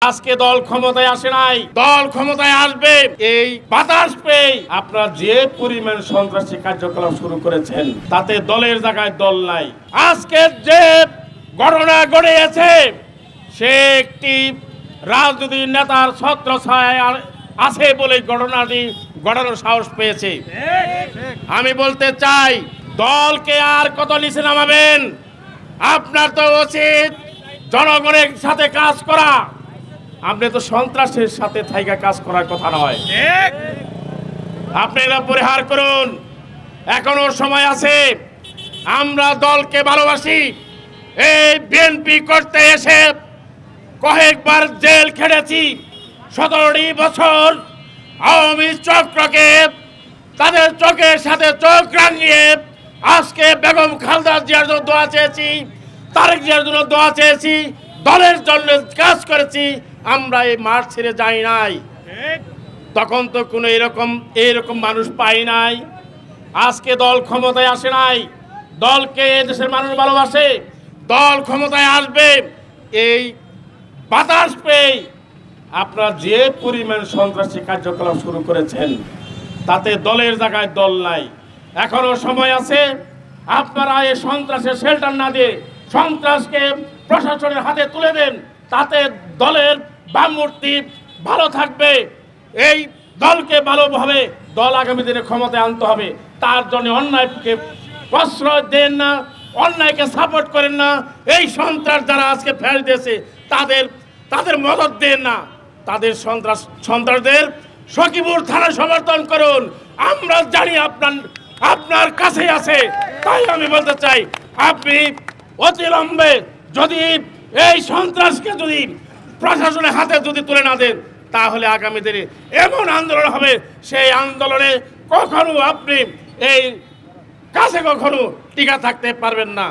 আজকে দল ক্ষমতায় আসে নাই, দল ক্ষমতায় আসবে এই বাতাস পেয়ে আপনারা যে পরিমাণ সন্ত্রাসী কার্যকলাপ শুরু করেছেন তাতে দলের জায়গায় দল নাই। আজকে যে ঘটনা ঘটেছে সে একটি রাজনৈতিক নেতার ছত্রছায়ায় আছে বলে ঘটনাটি ঘটানোর সাহস পেয়েছে। আমি বলতে চাই, দলকে আর কত নিচে নামাবেন? আপনার তো উচিত জনগণের সাথে কাজ করা, আপনি তো সন্ত্রাসের সাথে থাইকা কাজ করার কথা নয়। আপনি এটা পরিহার করুন, এখনো সময় আছে। আমরা দলকে ভালোবাসি। এই বিএনপি করতে এসে কয়েকবার জেল খেটেছি, 17টি বছর আওয়ামী চক্রকে তাদের চোখের সাথে চোখ রাঙিয়ে আজকে বেগম খালেদা জিয়ার জন্য দোয়া চেয়েছি, তারেক জিয়ার জন্য দোয়া চেয়েছি, দলের জন্য কাজ করেছি। আমরা এই মাঠ ছেড়ে যাই নাই। তখন তো কোনো এরকম মানুষ পাই নাই। আজকে দল ক্ষমতায় আসে নাই, দলকে দেশের মানুষ ভালোবাসে। দল ক্ষমতায় আসবে এই বাতাস পেয়ে আপনারা যে পরিমাণ সন্ত্রাসী কার্যকলাপ শুরু করেছেন তাতে দলের জায়গায় দল নাই। এখনো সময় আছে। আপনারা এই সন্ত্রাসের শেল্টার না দিয়ে সন্ত্রাসকে প্রশাসনের হাতে তুলে দেন, তাতে দলের ভাবমূর্তি ভালো থাকবে। এই দলকে ভালোভাবে দল আগামী দিনে ক্ষমতায় আনতে হবে। তার জন্য অন্যায়কে প্রশ্রয় দেন না, অন্যায়কে সাপোর্ট করেন না। এই সন্ত্রাস যারা আজকে ফেল দিয়েছে তাদের মদত দেন না। তাদের সন্ত্রাসদের সখীপুর থানা সমর্থন করুন। আমরা জানি আপনার কাছে আছে। তাই আমি বলতে চাই, আপনি অতিলম্বে যদি এই সন্ত্রাসকে যদি প্রশাসনের হাতে যদি তুলে না দেন তাহলে আগামী দিনে এমন আন্দোলন হবে, সেই আন্দোলনে কখনো আপনি এই কাছে কখনো টিকা থাকতে পারবেন না।